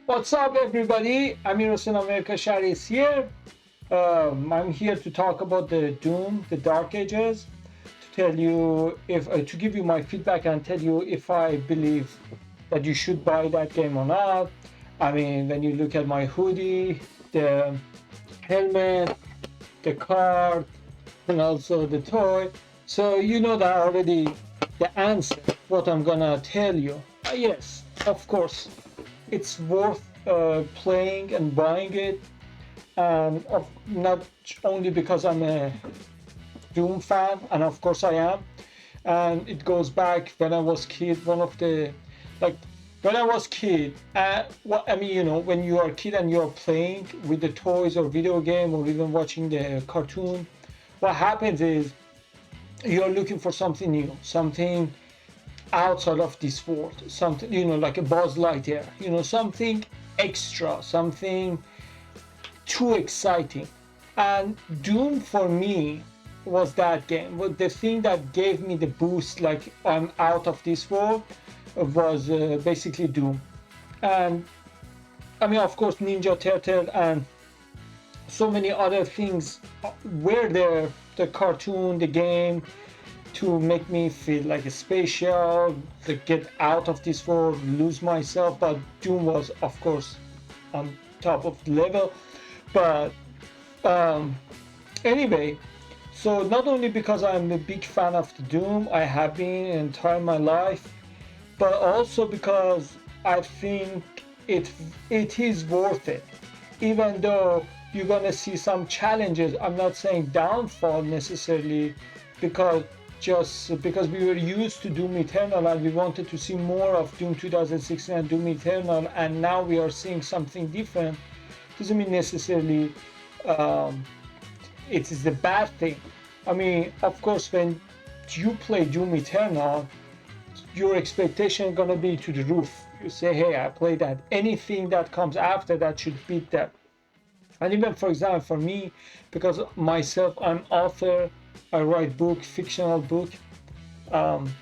What's up, everybody? Amirhossein America Shahri is here. I'm here to talk about the Doom, the Dark Ages, to tell you if to give you my feedback and tell you if I believe that you should buy that game or not. I mean, when you look at my hoodie, the helmet, the card, and also the toy, so you know that already the answer. What I'm gonna tell you. Yes, of course, it's worth playing and buying it, and not only because I'm a Doom fan, and of course I am, and it goes back when I was kid. One of the like when I was kid, what I mean, when you are a kid and you are playing with the toys or video game or even watching the cartoon, what happens is you're looking for something new, something outside of this world, something like a Buzz Lightyear, something extra, something too exciting. And Doom for me was that game. Well, the thing that gave me the boost, like I'm out of this world, was basically Doom. And I mean, of course, Ninja Turtle and so many other things were there, the cartoon, the game, to make me feel like a spatial, to get out of this world, lose myself. But Doom was, of course, on top of the level. But um, anyway, so not only because I'm a big fan of the Doom, I have been entire my life, but also because I think it is worth it. Even though you're gonna see some challenges, I'm not saying downfall necessarily, because just because we were used to Doom Eternal and we wanted to see more of Doom 2016 and Doom Eternal, and now we are seeing something different, doesn't mean necessarily um, it is the bad thing. I mean, of course, when you play Doom Eternal, your expectation is gonna be to the roof. You say, "Hey, I played that. Anything that comes after that should beat that." And even, for example, for me, because myself, I'm author, I write book, fictional book. Um,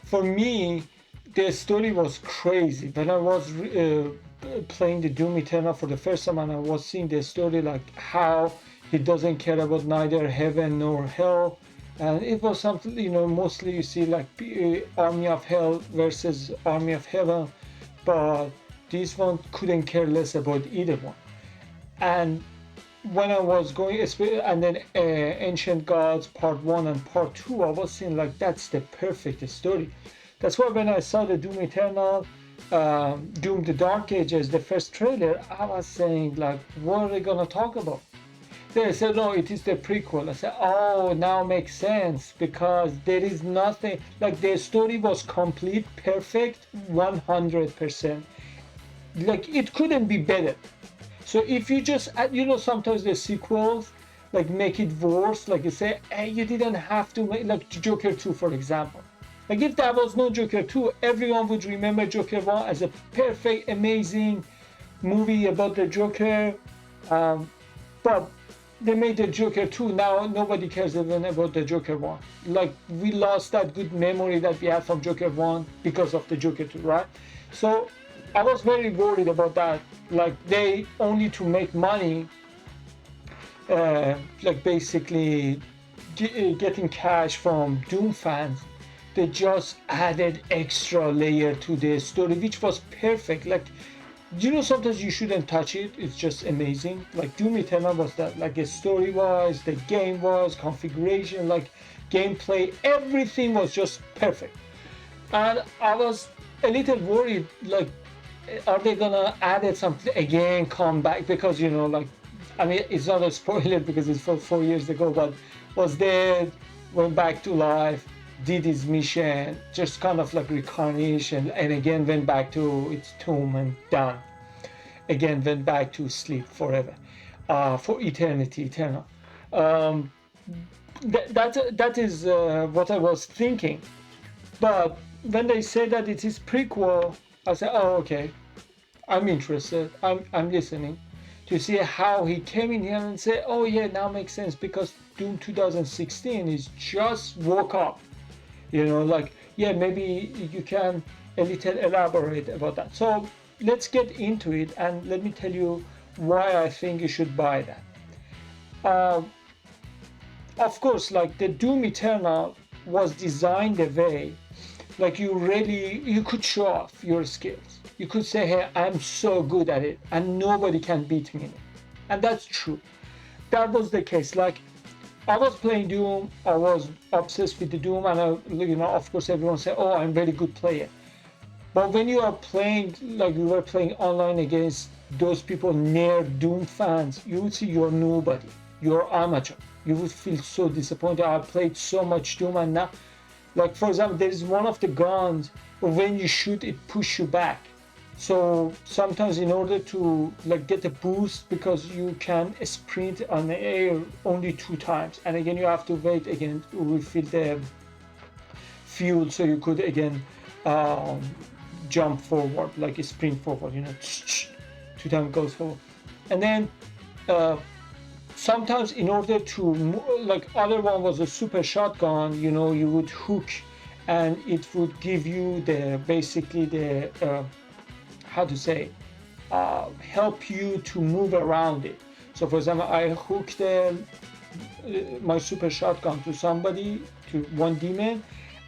for me, the story was crazy. When I was playing the Doom Eternal for the first time, and I was seeing the story, like how he doesn't care about neither heaven nor hell. And it was something, mostly you see like Army of Hell versus Army of Heaven, but this one couldn't care less about either one. And when I was going, and then Ancient Gods Part 1 and Part 2, I was saying like that's the perfect story. That's why when I saw the Doom Eternal, Doom the Dark Ages, the first trailer, I was saying like, what are they gonna talk about? They said, no, it is the prequel. I said, oh, now makes sense, because there is nothing, like the story was complete, perfect, 100%. Like it couldn't be better. So if you just add, sometimes the sequels like make it worse. Like you say, hey, you didn't have to make, like Joker 2, for example. Like if there was no Joker 2, everyone would remember Joker 1 as a perfect, amazing movie about the Joker. But they made the Joker 2. Now nobody cares even about the Joker 1. Like we lost that good memory that we had from Joker 1 because of the Joker 2, right? So I was very worried about that. Like they only to make money, like basically getting cash from Doom fans. They just added extra layer to the story, which was perfect. Like, sometimes you shouldn't touch it. It's just amazing. Like Doom Eternal was that. Like the story wise, the game was, configuration, like gameplay, everything was just perfect. And I was a little worried, like, are they gonna add it something again, come back? Because like, I mean, it's not a spoiler because it's from 4 years ago, but was dead, went back to life, did his mission, just kind of like reincarnation, and again went back to its tomb and done. Again went back to sleep forever, for eternity, eternal. Um, that is what I was thinking. But when they say that it is prequel, I say, oh, okay, I'm interested. I'm listening to see how he came in here and say, oh yeah, now makes sense, because Doom 2016 is just woke up. Like, yeah, maybe you can a little elaborate about that. So let's get into it, and let me tell you why I think you should buy that. Uh, of course, like the Doom Eternal was designed a way, like you could show off your skills. You could say, hey, I'm so good at it and nobody can beat me in it. And that's true. That was the case. Like, I was playing Doom, I was obsessed with the Doom, and of course everyone said, oh, I'm a very good player. But when you are playing, like you were playing online against those people near Doom fans, you would see you're nobody. You're amateur. You would feel so disappointed. I played so much Doom, and now, like for example, there is one of the guns, when you shoot, it pushes you back. So sometimes in order to like get a boost, because you can sprint on the air only 2 times, and again you have to wait again to refill the fuel, so you could again jump forward, like a sprint forward, 2 times goes forward. And then sometimes in order to like other one was a super shotgun, you would hook and it would give you the basically the how to say help you to move around it. So for example, I hooked my super shotgun to somebody, to one demon,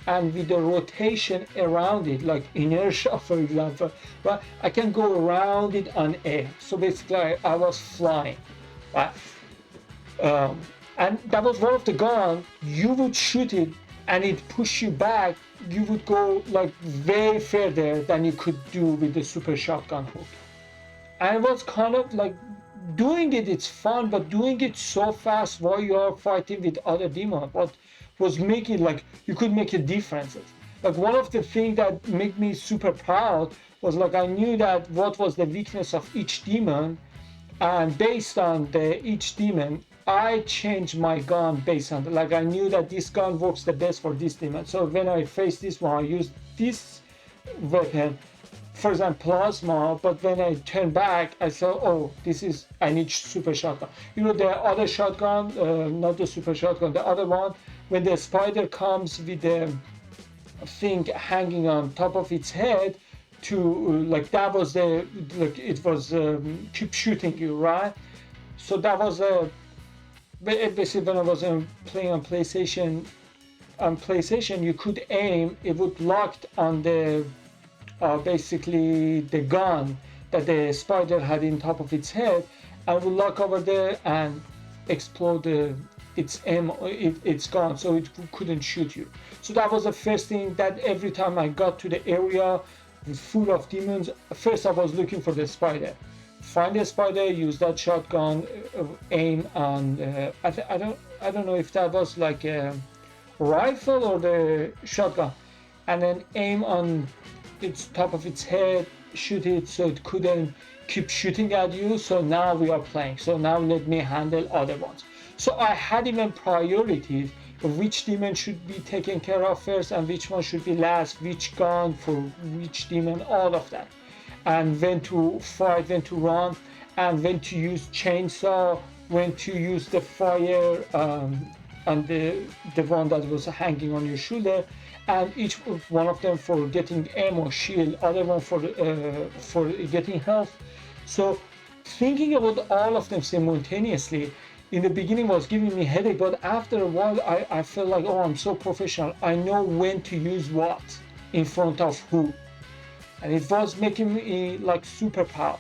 and with the rotation around it, like inertia for example, right, I can go around it on air. So basically I was flying, right? And that was one of the guns. You would shoot it and it push you back. You would go like way further than you could do with the super shotgun hook. And it was kind of like doing it, it's fun, but doing it so fast while you are fighting with other demons, what was making, like, you could make a difference. Like one of the things that made me super proud was like I knew that what was the weakness of each demon, and based on each demon I changed my gun based on like I knew that this gun works the best for this demon. So when I face this one, I use this weapon, for example plasma, but when I turn back I saw, oh, I need super shotgun. The other shotgun, not the super shotgun, the other one, when the spider comes with the thing hanging on top of its head, to like that was it was keep shooting you, right? So that was basically when I was playing on PlayStation, you could aim, it would locked on the basically the gun that the spider had in top of its head, and would lock over there and explode it's gone, so it couldn't shoot you. So that was the first thing, that every time I got to the area full of demons, first I was looking for the spider, find the spider, use that shotgun, aim on I don't know if that was like a rifle or the shotgun, and then aim on its top of its head, shoot it so it couldn't keep shooting at you. So now we are playing, so now let me handle other ones. So I had even priorities of which demon should be taken care of first and which one should be last, which gun for which demon, all of that, and when to fight, when to run, and when to use chainsaw, when to use the fire on the one that was hanging on your shoulder, and each one of them for getting ammo, shield, other one for getting health. So thinking about all of them simultaneously in the beginning was giving me headache, but after a while I felt like, oh, I'm so professional, I know when to use what in front of who, and it was making me like super proud.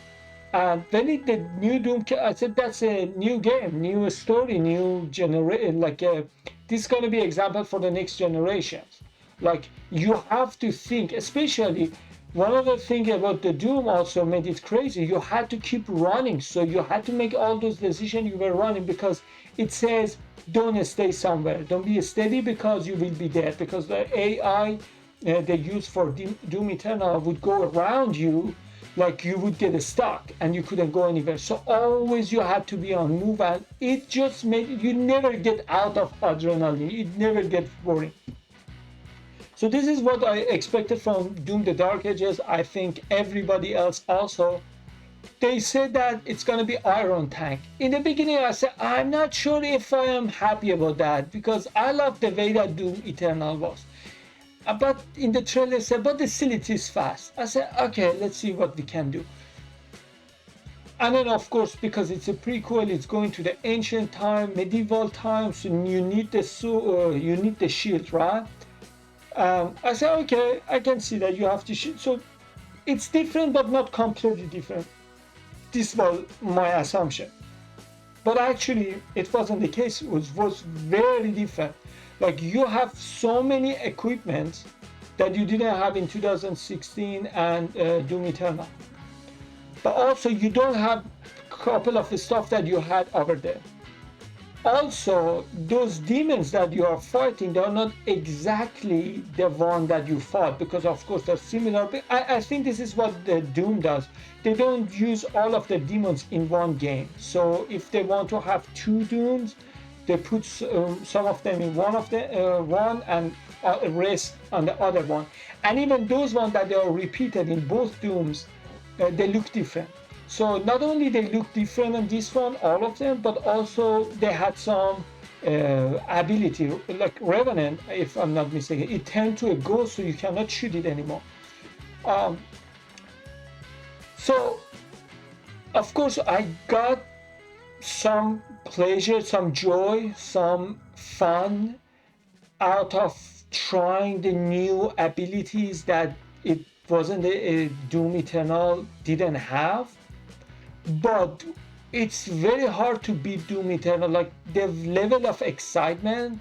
And then the new Doom, I said that's a new game, new story, new generation, like this is going to be example for the next generations. Like you have to think, especially one of the things about the Doom also made it crazy. You had to keep running, so you had to make all those decisions you were running, because it says don't stay somewhere, don't be steady because you will be dead, because the AI they use for Doom Eternal would go around you, like you would get stuck and you couldn't go anywhere. So always you had to be on move, and it just made you never get out of adrenaline, it never get boring. So this is what I expected from Doom the Dark Ages. I think everybody else also. They said that it's going to be Iron Tank. In the beginning I said, I'm not sure if I am happy about that, because I love the way that Doom Eternal was. But in the trailer said, but still it is fast. I said, okay, let's see what we can do. And then of course, because it's a prequel, it's going to the ancient time, medieval times, and you need the shield, right? I said, okay, I can see that you have to shield. So it's different, but not completely different. This was my assumption. But actually, it wasn't the case. It was very different. Like you have so many equipment that you didn't have in 2016 and Doom Eternal. But also, you don't have a couple of the stuff that you had over there. Also, those demons that you are fighting, they are not exactly the one that you fought, because of course they're similar. But I think this is what the Doom does. They don't use all of the demons in one game. So if they want to have two Dooms, they put some of them in one and rest on the other one. And even those ones that they are repeated in both Dooms, they look different. So not only they look different on this one, all of them, but also they had some ability, like Revenant, if I'm not mistaken, it turned to a ghost, so you cannot shoot it anymore. So of course I got some pleasure, some joy, some fun out of trying the new abilities that it wasn't a Doom Eternal didn't have. But it's very hard to beat Doom Eternal. Like the level of excitement,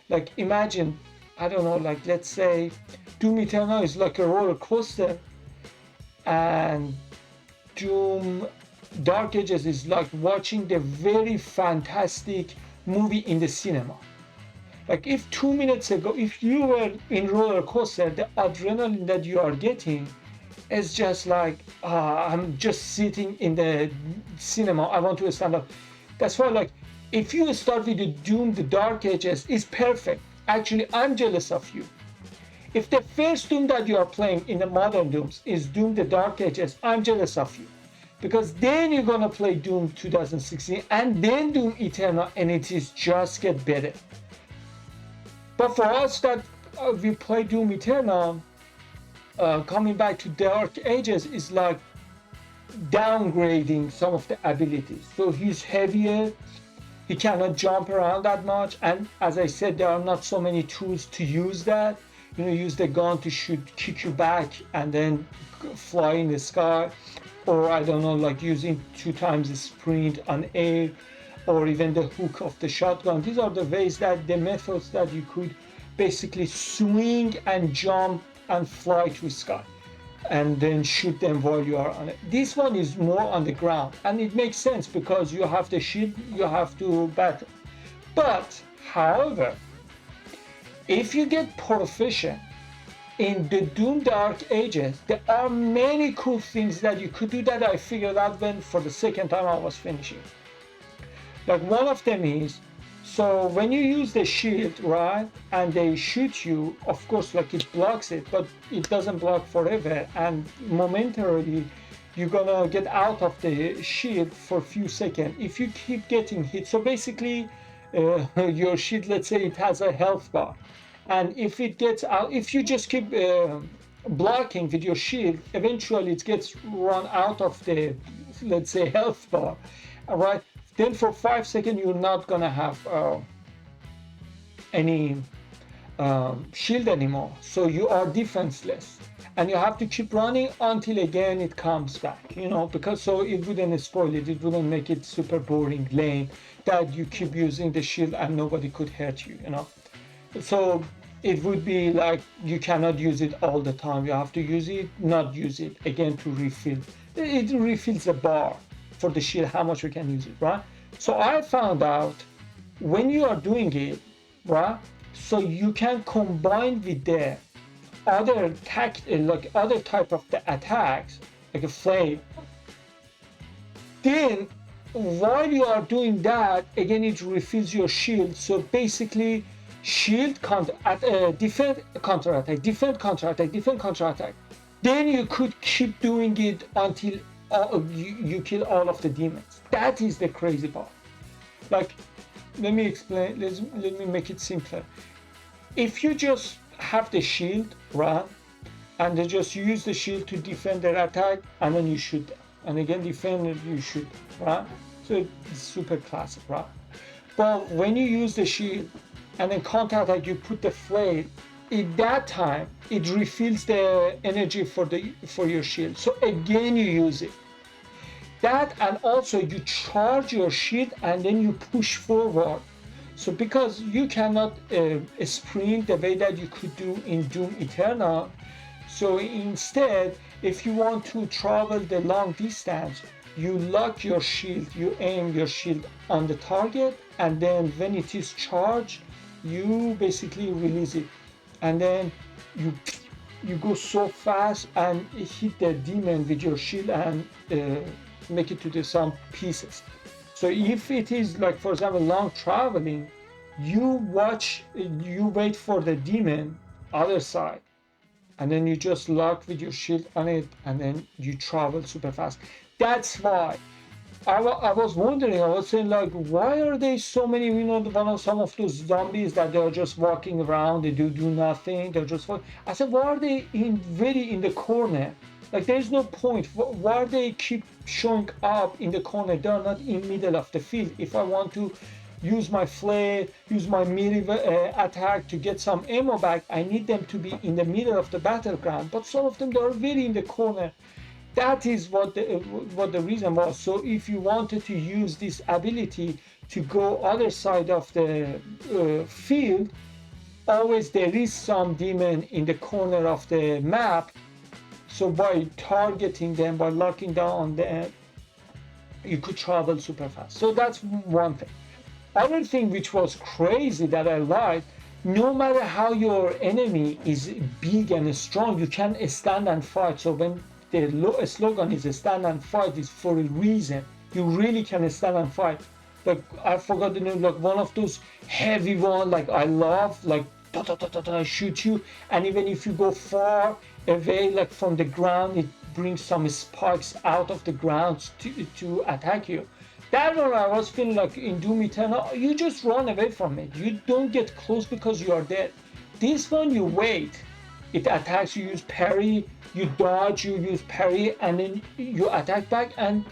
like imagine, I don't know, like let's say Doom Eternal is like a roller coaster, and Doom Dark Ages is like watching the very fantastic movie in the cinema. Like if 2 minutes ago, if you were in roller coaster, the adrenaline that you are getting is just like, I'm just sitting in the cinema, I want to stand up. That's why, like, if you start with the Doom, the Dark Ages, is perfect. Actually, I'm jealous of you. If the first Doom that you are playing in the modern Dooms is Doom, the Dark Ages, I'm jealous of you. Because then you're gonna play Doom 2016 and then Doom Eternal, and it is just get better. But for us that we play Doom Eternal, coming back to Dark Ages is like downgrading some of the abilities. So he's heavier, he cannot jump around that much, and as I said, there are not so many tools to use that. You know, use the gun to shoot, kick you back, and then fly in the sky, or I don't know, like using 2 times the sprint on air, or even the hook of the shotgun. These are the ways that the methods that you could basically swing and jump and fly to the sky and then shoot them while you are on it. This one is more on the ground, and it makes sense because you have the shield, you have to battle. But however, if you get proficient in the Doom Dark Ages, there are many cool things that you could do that I figured out when for the second time I was finishing. Like one of them is, so when you use the shield, right, and they shoot you, of course, like it blocks it, but it doesn't block forever, and momentarily you're gonna get out of the shield for a few seconds if you keep getting hit. So basically, your shield, let's say it has a health bar, and if it gets out, if you just keep blocking with your shield, eventually it gets run out of the, let's say, health bar, all right? Then for 5 seconds, you're not gonna have any shield anymore. So you are defenseless. And you have to keep running until again it comes back, you know, because so it wouldn't spoil it. It wouldn't make it super boring lane that you keep using the shield and nobody could hurt you, you know. So it would be like you cannot use it all the time. You have to use it, not use it again to refill. It refills the bar for the shield, how much you can use it, right? So I found out when you are doing it, right, so you can combine with the other like other type of the attacks, like a flame. Then while you are doing that, again it refills your shield. So basically, shield defend counterattack, defend counterattack, defend counterattack. Then you could keep doing it until you kill all of the demons. That is the crazy part. Like, let me explain. Let me make it simpler. If you just have the shield run, and they just use the shield to defend their attack, and then you shoot them. And again, defend and you shoot them, right? So it's super classic, right? But when you use the shield and then counter attack, you put the flail. At that time, it refills the energy for your shield. So again, you use it. That, and also you charge your shield and then you push forward. So because you cannot sprint the way that you could do in Doom Eternal, so instead, if you want to travel the long distance, you lock your shield, you aim your shield on the target, and then when it is charged, you basically release it. And then you go so fast and hit the demon with your shield and make it to some pieces. So if it is like, for example, long traveling, you wait for the demon other side, and then you just lock with your shield on it, and then you travel super fast. That's why I was wondering, I was saying, like, why are there so many, some of those zombies that they're just walking around, they do nothing, they're just walking. I said, why are they very in the corner? Like, there's no point. Why they keep showing up in the corner? They're not in middle of the field. If I want to use my flail, use my melee attack to get some ammo back, I need them to be in the middle of the battleground. But some of them, they're very in the corner. That is what the reason was. So if you wanted to use this ability to go other side of the field, always there is some demon in the corner of the map. So by targeting them, by locking down on them, you could travel super fast. So that's one thing. Other thing which was crazy that I liked, no matter how your enemy is big and strong, you can stand and fight. So when the slogan is stand and fight, is for a reason. You really can stand and fight. Like, I forgot the name, like one of those heavy one, like I love, like shoot you, and even if you go far away, like from the ground, it brings some spikes out of the ground to attack you. That one I was feeling like in Doom Eternal, you just run away from it. You don't get close because you are dead. This one you wait. It attacks, you use parry, you dodge, you use parry, and then you attack back, and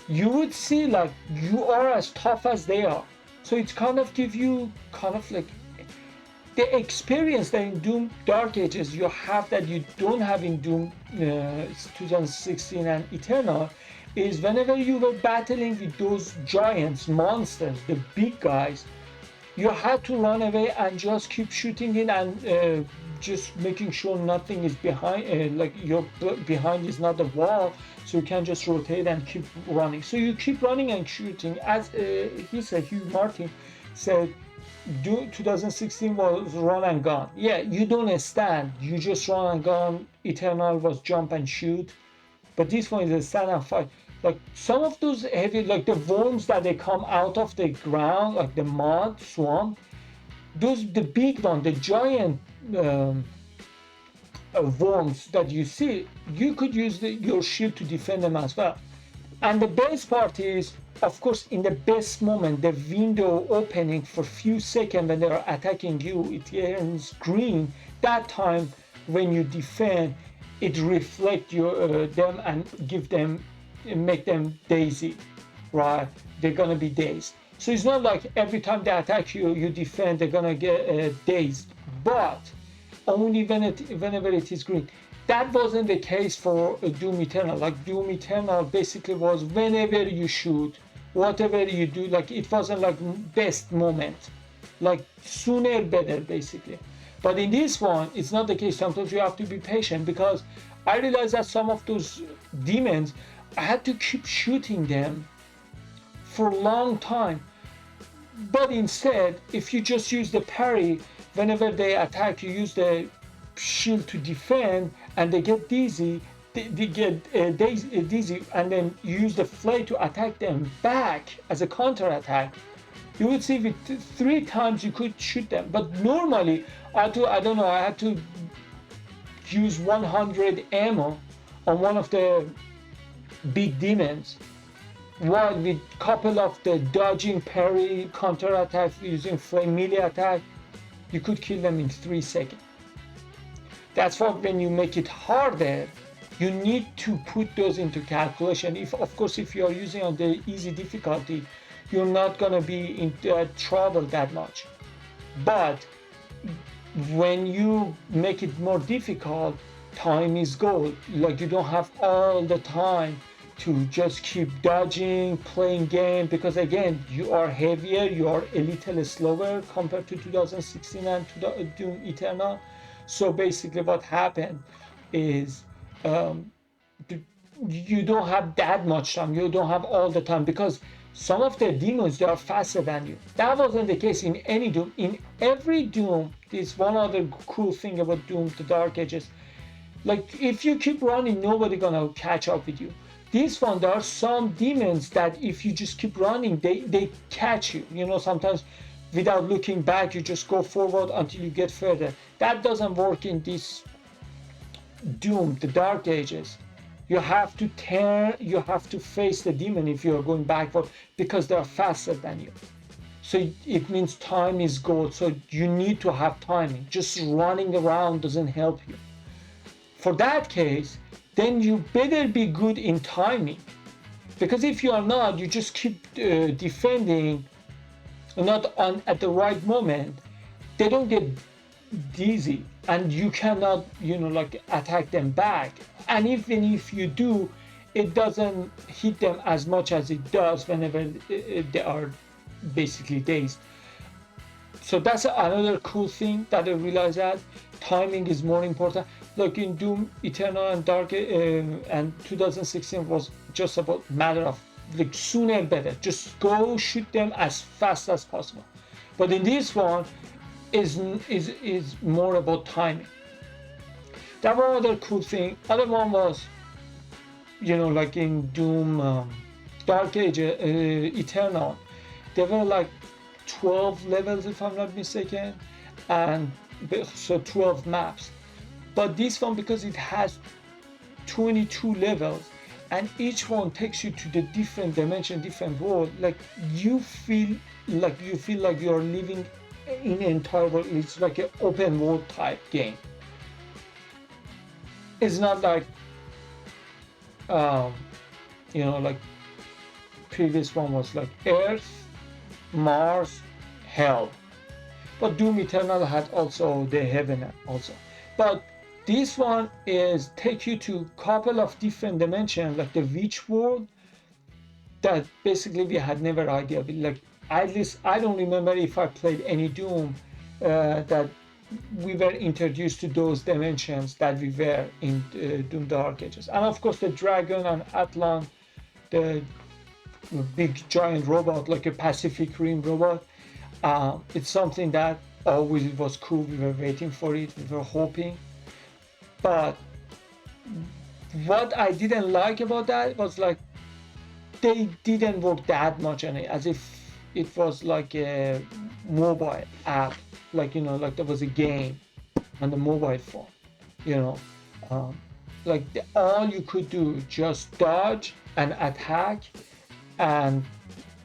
you would see like you are as tough as they are. So it's kind of give you kind of like the experience that in Doom Dark Ages you have that you don't have in Doom 2016 and Eternal, is whenever you were battling with those giants, monsters, the big guys, you had to run away and just keep shooting in and just making sure nothing is behind, like your behind is not the wall, so you can just rotate and keep running. So you keep running and shooting. As he said, Hugh Martin said, 2016 was run and gun. Yeah, you don't stand, you just run and gun. Eternal was jump and shoot, but this one is a stand and fight. Like some of those heavy, like the worms that they come out of the ground, like the mud swamp, those, the big one, the giant worms that you see, you could use your shield to defend them as well. And the best part is, of course, in the best moment, the window opening for few seconds when they're attacking you, it turns green. That time when you defend, it reflects them and give them, make them daisy, right? They're gonna be dazed. So it's not like every time they attack you, you defend, they're gonna get dazed, but only whenever it is green. That wasn't the case for Doom Eternal. Like Doom Eternal basically was whenever you shoot, whatever you do, like it wasn't like best moment, like sooner better basically. But in this one, it's not the case. Sometimes you have to be patient, because I realized that some of those demons, I had to keep shooting them for a long time. But instead, if you just use the parry, whenever they attack, you use the shield to defend, and they get dizzy, they get dizzy, and then you use the flail to attack them back as a counter attack. You would see with 3 times you could shoot them. But normally, I had to use 100 ammo on one of the big demons, while with couple of the dodging, parry, counter attack using flame melee attack, you could kill them in 3 seconds. That's why when you make it harder, you need to put those into calculation. If, of course, if you are using on the easy difficulty, you're not going to be in trouble that much. But when you make it more difficult, time is gold. Like, you don't have all the time to just keep dodging, playing game, because again, you are heavier, you are a little slower compared to 2016 and to Doom Eternal. So basically what happened is you don't have that much time, you don't have all the time, because some of the demons, they are faster than you. That wasn't the case in any Doom. In every Doom, there's one other cool thing about Doom, the Dark Ages. Like, if you keep running, nobody gonna catch up with you. This one, there are some demons that if you just keep running, they catch you. You know, sometimes without looking back, you just go forward until you get further. That doesn't work in this Doom, the Dark Ages. You have to turn, you have to face the demon if you are going backward, because they are faster than you. So it means time is gold. So you need to have timing. Just running around doesn't help you. For that case, then you better be good in timing, because if you are not, you just keep defending, not on at the right moment, they don't get dizzy and you cannot, you know, like attack them back. And even if you do, it doesn't hit them as much as it does whenever they are basically dazed. So that's another cool thing that I realized, that timing is more important. Like in Doom Eternal and Dark and 2016 was just about matter of like sooner better. Just go shoot them as fast as possible. But in this one is more about timing. That one other cool thing. Other one was, you know, like in Doom Dark Age Eternal, there were like 12 levels if I'm not mistaken, and so 12 maps. But this one, because it has 22 levels and each one takes you to the different dimension, different world, like you feel like you're living in an entire world. It's like an open world type game. It's not like you know, like previous one was like Earth, Mars, Hell. But Doom Eternal had also the heaven also. But this one is take you to a couple of different dimensions, like the Witch world, that basically we had never idea of. Like, at least I don't remember if I played any Doom that we were introduced to those dimensions that we were in Doom Dark Ages. And of course the dragon and Atlan, the big giant robot, like a Pacific Rim robot, it's something that always was cool. We were waiting for it, we were hoping. But what I didn't like about that was like they didn't work that much on it, as if it was like a mobile app, like, you know, like there was a game on the mobile phone, you know, like all you could do just dodge and attack and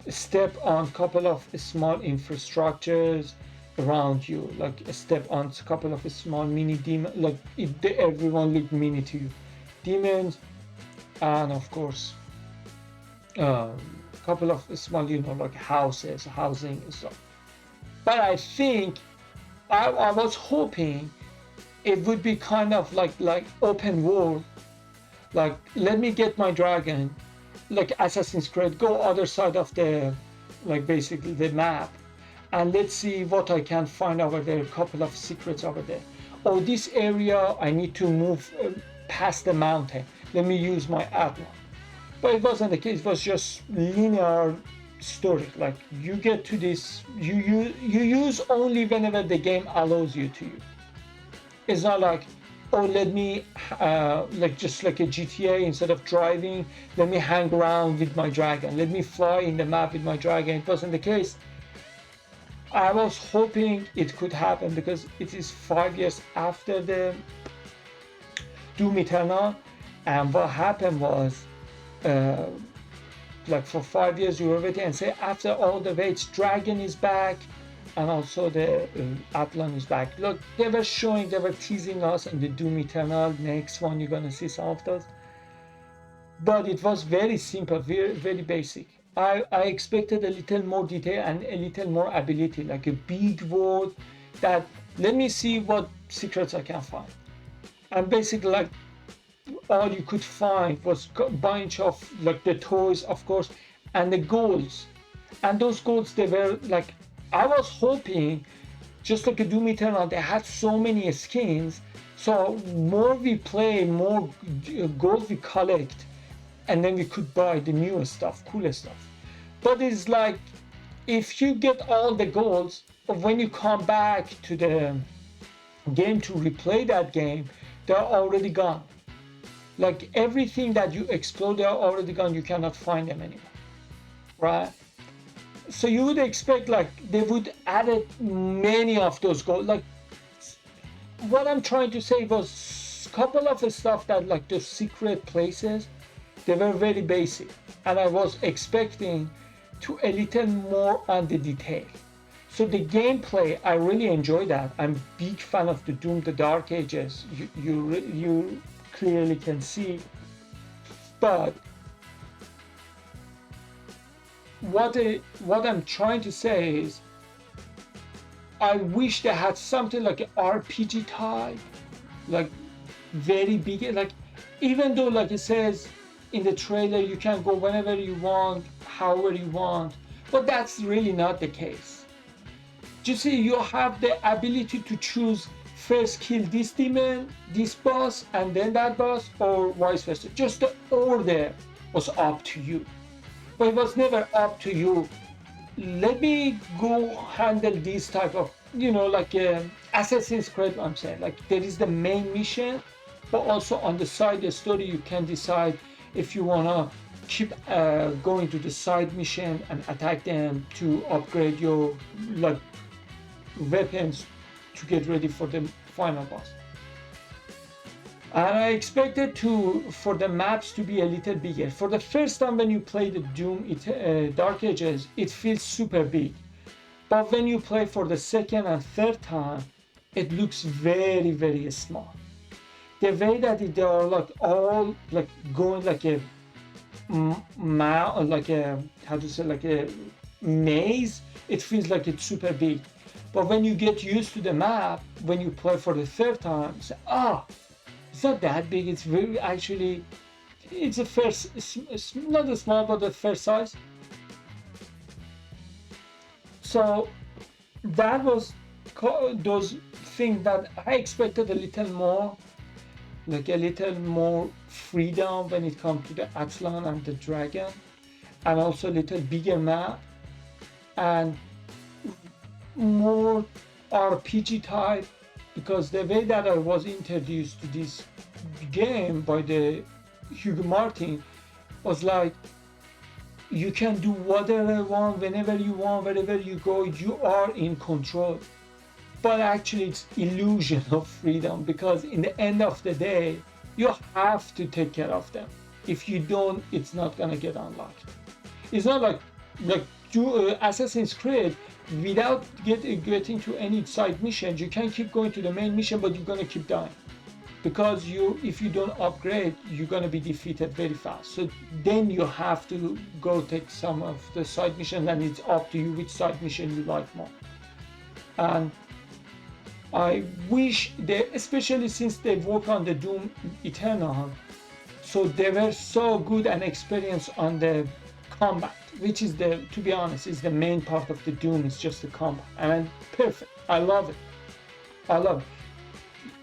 step on a couple of small infrastructures around you, like step on a couple of small mini demons, like everyone looked mini to you, demons, and of course a couple of small, you know, like housing and stuff. But I think I was hoping it would be kind of like open world, like let me get my dragon, like Assassin's Creed, go other side of the, like basically the map, and let's see what I can find over there, a couple of secrets over there. Oh, this area I need to move past the mountain, let me use my Atlan. But it wasn't the case. It was just linear story. Like you get to this, you use only whenever the game allows you to use. It's not like, oh, let me like just like a GTA, instead of driving, let me hang around with my dragon, let me fly in the map with my dragon. It wasn't the case. I was hoping it could happen, because it is 5 years after the Doom Eternal, and what happened was, like for 5 years you were waiting, and say after all the waits, dragon is back, and also the Atlan is back. Look, they were teasing us in the Doom Eternal. Next one, you're gonna see some of those. But it was very simple, very, very basic. I expected a little more detail and a little more ability, like a big word that, let me see what secrets I can find. And basically, like, all you could find was a bunch of like the toys, of course, and the goals. And those goals, they were like, I was hoping, just like a Doom Eternal, they had so many skins. So more we play, more gold we collect, and then we could buy the newest stuff, coolest stuff. But it's like, if you get all the golds, when you come back to the game to replay that game, they're already gone. Like everything that you explore, they're already gone. You cannot find them anymore, right? So you would expect like they would add many of those golds. Like what I'm trying to say was a couple of the stuff that like the secret places, they were very basic, and I was expecting to a little more on the detail. So the gameplay, I really enjoy that. I'm a big fan of the Doom, the Dark Ages. You clearly can see. But what I'm trying to say is, I wish they had something like an RPG type, like very big, like even though like it says in the trailer you can go whenever you want, however you want, but that's really not the case. Just see, you have the ability to choose first kill this demon, this boss, and then that boss, or vice versa. Just the order was up to you, but it was never up to you. Let me go handle this type of, like Assassin's Creed. I'm saying, like, there is the main mission, but also on the side the story you can decide if you wanna keep going to the side mission and attack them to upgrade your like weapons to get ready for the final boss. And I expected for the maps to be a little bigger. For the first time when you play the Doom Dark Ages, it feels super big. But when you play for the second and third time, it looks very, very small. The way that they are like all like going like a like a, how to say, like a maze, it feels like it's super big. But when you get used to the map, when you play for the third time, you say, it's not that big. It's very, actually, it's a fair, it's not a small, but a fair size. So that was those things that I expected a little more, like a little more freedom when it comes to the Atlan and the dragon, and also a little bigger map, and more RPG type, because the way that I was introduced to this game by the Hugo Martin was like, you can do whatever you want, whenever you want, wherever you go, you are in control. But actually it's illusion of freedom, because in the end of the day, you have to take care of them. If you don't, it's not gonna get unlocked. It's not like Assassin's Creed, without getting to any side missions, you can keep going to the main mission, but you're gonna keep dying. Because if you don't upgrade, you're gonna be defeated very fast. So then you have to go take some of the side missions, and it's up to you which side mission you like more. And I wish they, especially since they work on the Doom Eternal, so they were so good and experienced on the combat, which is to be honest, is the main part of the Doom, is just the combat. And perfect. I love it. I love it.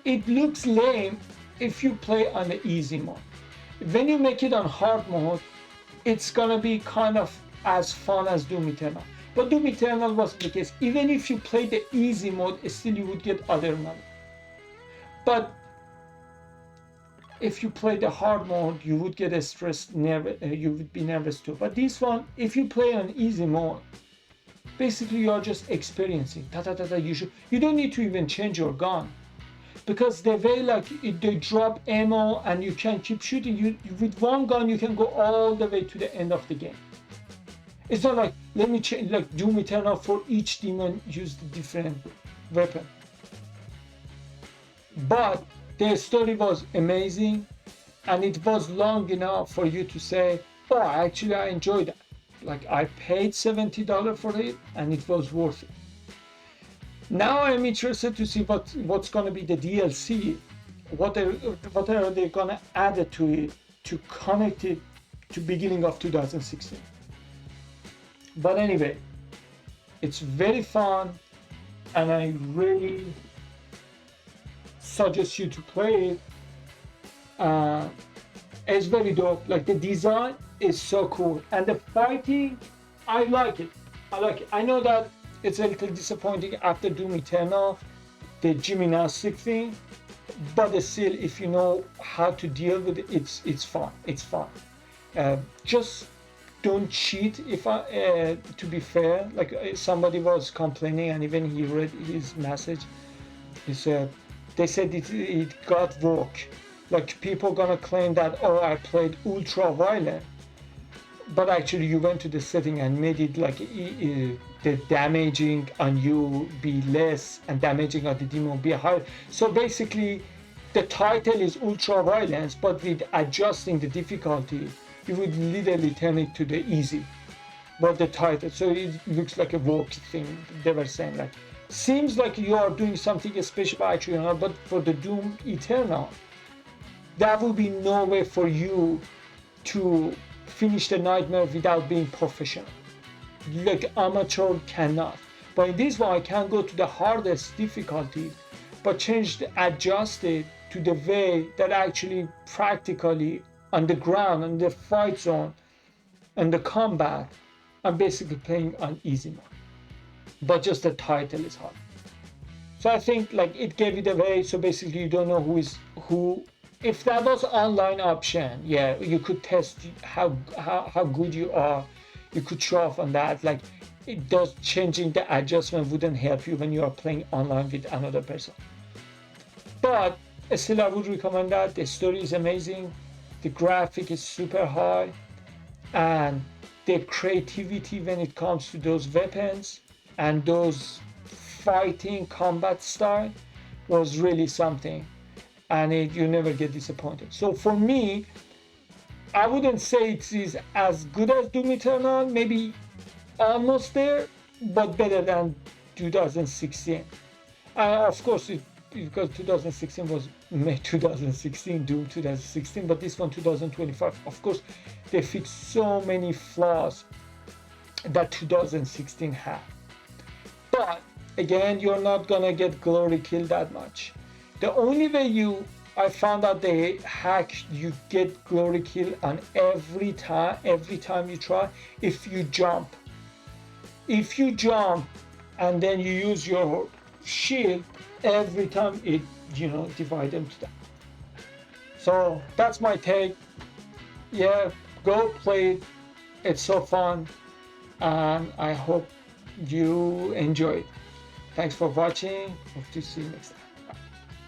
It looks lame if you play on the easy mode. When you make it on hard mode, it's gonna be kind of as fun as Doom Eternal. But Doom Eternal was the case. Even if you play the easy mode, still you would get other money. But if you play the hard mode, you would get stressed, you would be nervous too. But this one, if you play on easy mode, basically you are just experiencing. You don't need to even change your gun, because the way like they drop ammo and you can keep shooting. You with one gun you can go all the way to the end of the game. It's not like, let me change, like Doom Eternal, for each demon use the different weapon. But the story was amazing, and it was long enough for you to say, oh, actually I enjoyed that. Like, I paid $70 for it and it was worth it. Now I'm interested to see what's going to be the DLC. What are they going to add to it to connect it to beginning of 2016. But anyway, it's very fun, and I really suggest you to play it. It's very dope. Like, the design is so cool, and the fighting, I like it. I know that it's a little disappointing after Doom Eternal, the gymnastic thing, but still, if you know how to deal with it, it's fun. It's fun. Just don't cheat. If to be fair, like, somebody was complaining, and even he read his message. He said they said it got woke. Like, people gonna claim that, oh, I played ultra violent, but actually you went to the setting and made it like the damaging on you be less and damaging on the demon be higher. So basically, the title is ultra violence, but with adjusting the difficulty, you would literally turn it to the easy. But the title, so it looks like a woke thing. They were saying, like, seems like you are doing something special actually, but for the Doom Eternal, there will be no way for you to finish the nightmare without being professional. Like, amateur cannot. But in this one, I can go to the hardest difficulty, but adjust it to the way that actually practically on the ground, on the fight zone, and the combat, I'm basically playing on easy mode. But just the title is hard. So I think, like, it gave it away. So basically, you don't know who is who. If that was online option, yeah, you could test how good you are. You could show off on that. Like, it does, changing the adjustment wouldn't help you when you are playing online with another person. But still, I would recommend that. The story is amazing. The graphic is super high, and the creativity when it comes to those weapons and those fighting combat style was really something. And you never get disappointed. So for me, I wouldn't say it is as good as Doom Eternal, maybe almost there, but better than 2016. Of course, because 2016 was May 2016, Doom 2016, but this one 2025. Of course, they fixed so many flaws that 2016 had. But again, you're not gonna get glory kill that much. The only way I found out the hack, you get glory kill on every time you try, if you jump. If you jump and then you use your shield, every time it, divide them to that. So that's my take. Yeah, go play it. It's so fun, and I hope you enjoy it. Thanks for watching. Hope to see you next time.